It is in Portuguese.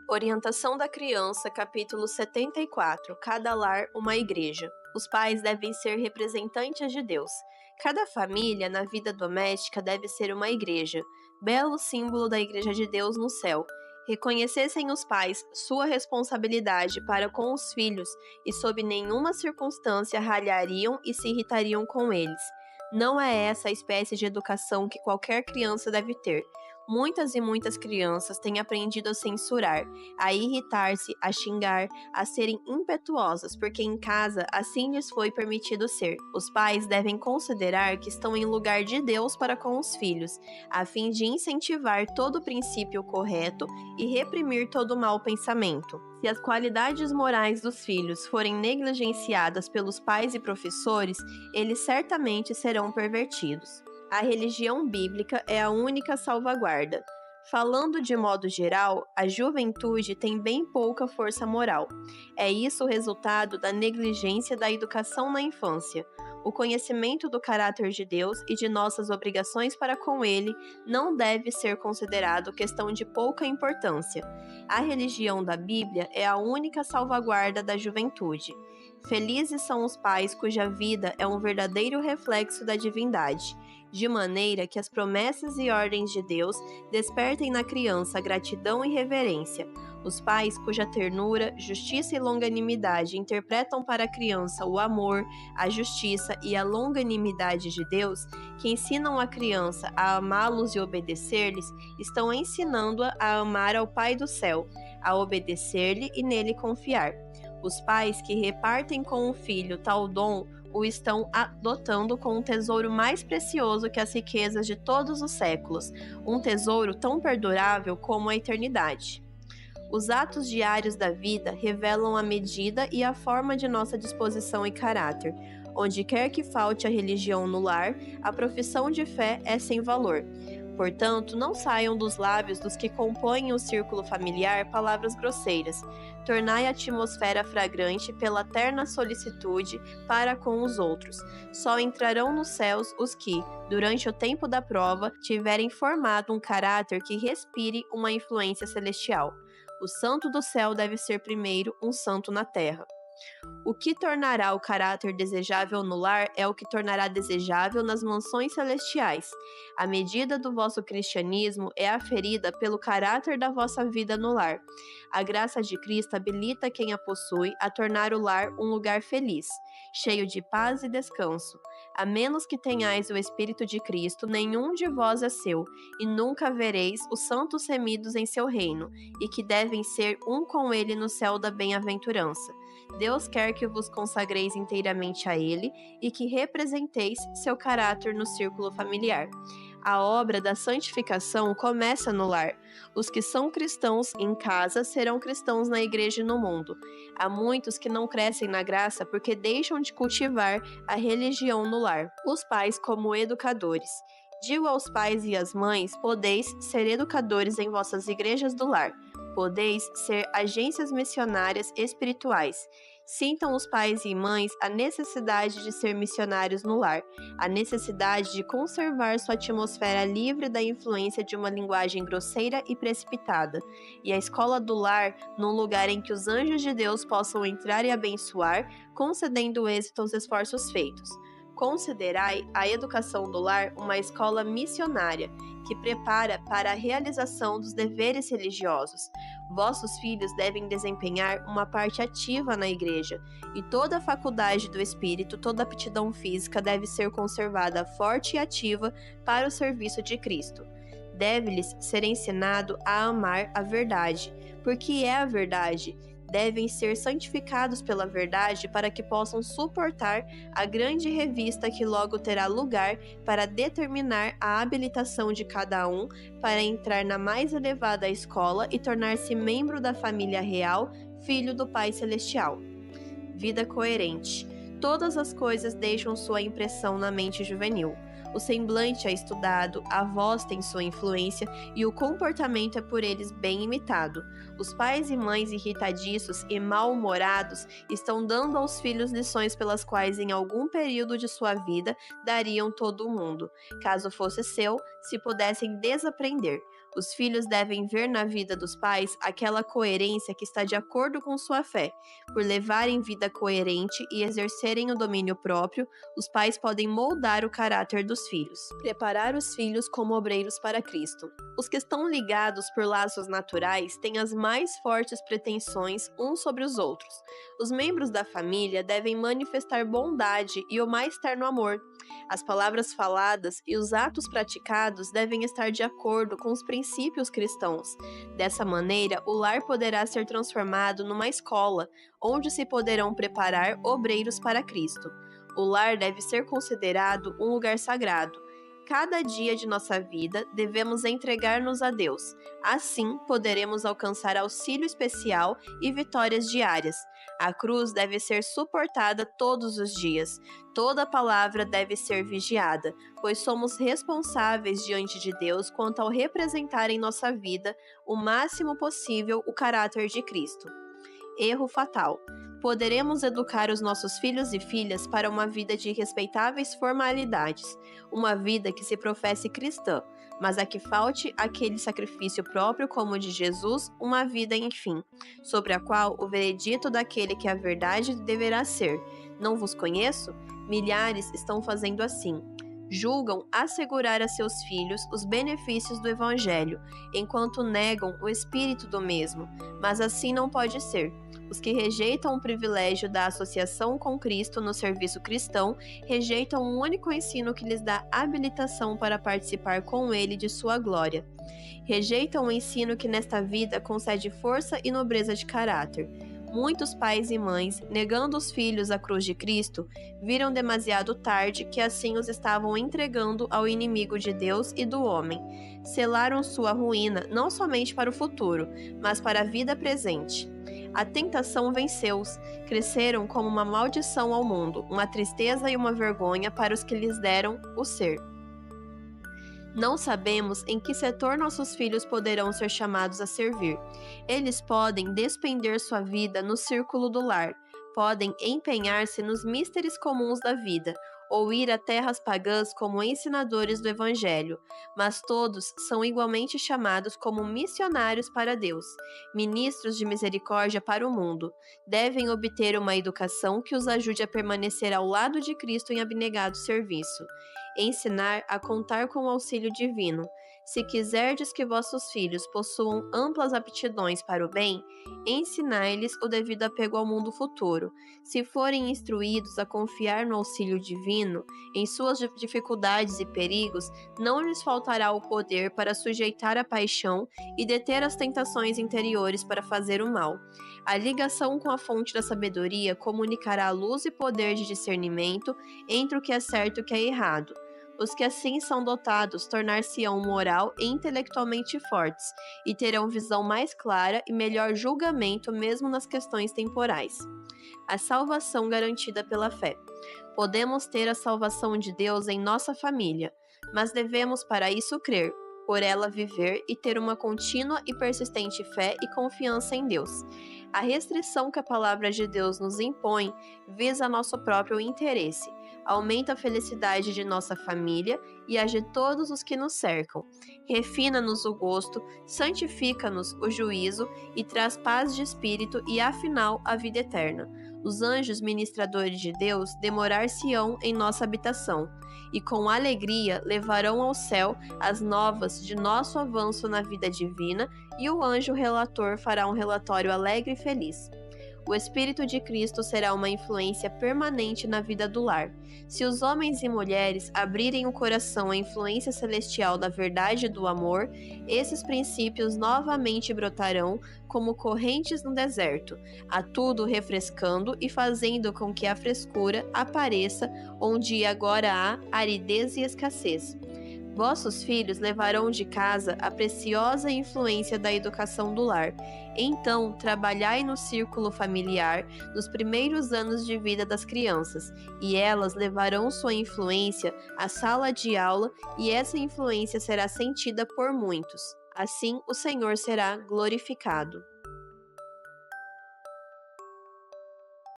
Orientação da Criança, capítulo 74. Cada lar, uma igreja. Os pais devem ser representantes de Deus. Cada família, na vida doméstica, deve ser uma igreja, belo símbolo da Igreja de Deus no céu. Reconhecessem os pais sua responsabilidade para com os filhos e, sob nenhuma circunstância, ralhariam e se irritariam com eles. Não é essa a espécie de educação que qualquer criança deve ter. Muitas e muitas crianças têm aprendido a censurar, a irritar-se, a xingar, a serem impetuosas, porque em casa assim lhes foi permitido ser. Os pais devem considerar que estão em lugar de Deus para com os filhos, a fim de incentivar todo princípio correto e reprimir todo mau pensamento. Se as qualidades morais dos filhos forem negligenciadas pelos pais e professores, eles certamente serão pervertidos. A religião bíblica é a única salvaguarda. Falando de modo geral, a juventude tem bem pouca força moral. É isso o resultado da negligência da educação na infância. O conhecimento do caráter de Deus e de nossas obrigações para com ele não deve ser considerado questão de pouca importância. A religião da Bíblia é a única salvaguarda da juventude. Felizes são os pais cuja vida é um verdadeiro reflexo da divindade, de maneira que as promessas e ordens de Deus despertem na criança gratidão e reverência. Os pais cuja ternura, justiça e longanimidade interpretam para a criança o amor, a justiça e a longanimidade de Deus, que ensinam a criança a amá-los e obedecer-lhes, estão ensinando-a a amar ao Pai do céu, a obedecer-lhe e nele confiar. Os pais que repartem com o filho tal dom o estão adotando com um tesouro mais precioso que as riquezas de todos os séculos, um tesouro tão perdurável como a eternidade. Os atos diários da vida revelam a medida e a forma de nossa disposição e caráter. Onde quer que falte a religião no lar, a profissão de fé é sem valor. Portanto, não saiam dos lábios dos que compõem o círculo familiar palavras grosseiras. Tornai a atmosfera fragrante pela terna solicitude para com os outros. Só entrarão nos céus os que, durante o tempo da prova, tiverem formado um caráter que respire uma influência celestial. O santo do céu deve ser primeiro um santo na terra. O que tornará o caráter desejável no lar é o que tornará desejável nas mansões celestiais. A medida do vosso cristianismo é aferida pelo caráter da vossa vida no lar. A graça de Cristo habilita quem a possui a tornar o lar um lugar feliz, cheio de paz e descanso. A menos que tenhais o Espírito de Cristo, nenhum de vós é seu, e nunca vereis os santos remidos em seu reino, e que devem ser um com ele no céu da bem-aventurança. Deus quer que vos consagreis inteiramente a Ele e que representeis seu caráter no círculo familiar. A obra da santificação começa no lar. Os que são cristãos em casa serão cristãos na igreja e no mundo. Há muitos que não crescem na graça porque deixam de cultivar a religião no lar. Os pais como educadores. Digo aos pais e às mães, podeis ser educadores em vossas igrejas do lar. Podeis ser agências missionárias espirituais. Sintam os pais e mães a necessidade de ser missionários no lar, a necessidade de conservar sua atmosfera livre da influência de uma linguagem grosseira e precipitada, e a escola do lar num lugar em que os anjos de Deus possam entrar e abençoar, concedendo êxito aos esforços feitos. Considerai a educação do lar uma escola missionária, que prepara para a realização dos deveres religiosos. Vossos filhos devem desempenhar uma parte ativa na igreja, e toda a faculdade do espírito, toda aptidão física deve ser conservada forte e ativa para o serviço de Cristo. Deve-lhes ser ensinado a amar a verdade, porque é a verdade. Devem ser santificados pela verdade para que possam suportar a grande revista que logo terá lugar para determinar a habilitação de cada um para entrar na mais elevada escola e tornar-se membro da família real, filho do Pai Celestial. Vida coerente. Todas as coisas deixam sua impressão na mente juvenil. O semblante é estudado, a voz tem sua influência e o comportamento é por eles bem imitado. Os pais e mães irritadiços e mal-humorados estão dando aos filhos lições pelas quais em algum período de sua vida dariam todo o mundo, caso fosse seu, se pudessem desaprender. Os filhos devem ver na vida dos pais aquela coerência que está de acordo com sua fé. Por levarem vida coerente e exercerem o domínio próprio, os pais podem moldar o caráter dos filhos. Preparar os filhos como obreiros para Cristo. Os que estão ligados por laços naturais têm as mais fortes pretensões uns sobre os outros. Os membros da família devem manifestar bondade e o mais terno amor. As palavras faladas e os atos praticados devem estar de acordo com os princípios cristãos. Dessa maneira, o lar poderá ser transformado numa escola, onde se poderão preparar obreiros para Cristo. O lar deve ser considerado um lugar sagrado. Cada dia de nossa vida devemos entregar-nos a Deus. Assim, poderemos alcançar auxílio especial e vitórias diárias. A cruz deve ser suportada todos os dias. Toda palavra deve ser vigiada, pois somos responsáveis diante de Deus quanto ao representar em nossa vida o máximo possível o caráter de Cristo. Erro fatal. Poderemos educar os nossos filhos e filhas para uma vida de respeitáveis formalidades, uma vida que se professe cristã, mas a que falte aquele sacrifício próprio como o de Jesus, uma vida enfim, sobre a qual o veredito daquele que a verdade deverá ser: não vos conheço? Milhares estão fazendo assim. Julgam assegurar a seus filhos os benefícios do Evangelho, enquanto negam o espírito do mesmo, mas assim não pode ser. Os que rejeitam o privilégio da associação com Cristo no serviço cristão, rejeitam o único ensino que lhes dá habilitação para participar com Ele de sua glória. Rejeitam o ensino que nesta vida concede força e nobreza de caráter. Muitos pais e mães, negando os filhos à cruz de Cristo, viram demasiado tarde que assim os estavam entregando ao inimigo de Deus e do homem. Selaram sua ruína não somente para o futuro, mas para a vida presente. A tentação venceu-os, cresceram como uma maldição ao mundo, uma tristeza e uma vergonha para os que lhes deram o ser. Não sabemos em que setor nossos filhos poderão ser chamados a servir. Eles podem despender sua vida no círculo do lar, podem empenhar-se nos místeres comuns da vida, ou ir a terras pagãs como ensinadores do Evangelho, mas todos são igualmente chamados como missionários para Deus, ministros de misericórdia para o mundo. Devem obter uma educação que os ajude a permanecer ao lado de Cristo em abnegado serviço. Ensinar a contar com o auxílio divino. Se quiserdes que vossos filhos possuam amplas aptidões para o bem, ensinai-lhes o devido apego ao mundo futuro. Se forem instruídos a confiar no auxílio divino, em suas dificuldades e perigos, não lhes faltará o poder para sujeitar a paixão e deter as tentações interiores para fazer o mal. A ligação com a fonte da sabedoria comunicará luz e poder de discernimento entre o que é certo e o que é errado. Os que assim são dotados tornar-se-ão moral e intelectualmente fortes, e terão visão mais clara e melhor julgamento mesmo nas questões temporais. A salvação garantida pela fé. Podemos ter a salvação de Deus em nossa família, mas devemos para isso crer, por ela viver e ter uma contínua e persistente fé e confiança em Deus. A restrição que a palavra de Deus nos impõe visa nosso próprio interesse, aumenta a felicidade de nossa família e a de todos os que nos cercam. Refina-nos o gosto, santifica-nos o juízo e traz paz de espírito e, afinal, a vida eterna. Os anjos ministradores de Deus demorar-se-ão em nossa habitação, e com alegria levarão ao céu as novas de nosso avanço na vida divina, e o anjo relator fará um relatório alegre e feliz. O Espírito de Cristo será uma influência permanente na vida do lar. Se os homens e mulheres abrirem o coração à influência celestial da verdade e do amor, esses princípios novamente brotarão como correntes no deserto, a tudo refrescando e fazendo com que a frescura apareça onde agora há aridez e escassez. Vossos filhos levarão de casa a preciosa influência da educação do lar. Então, trabalhai no círculo familiar nos primeiros anos de vida das crianças, e elas levarão sua influência à sala de aula, e essa influência será sentida por muitos. Assim, o Senhor será glorificado.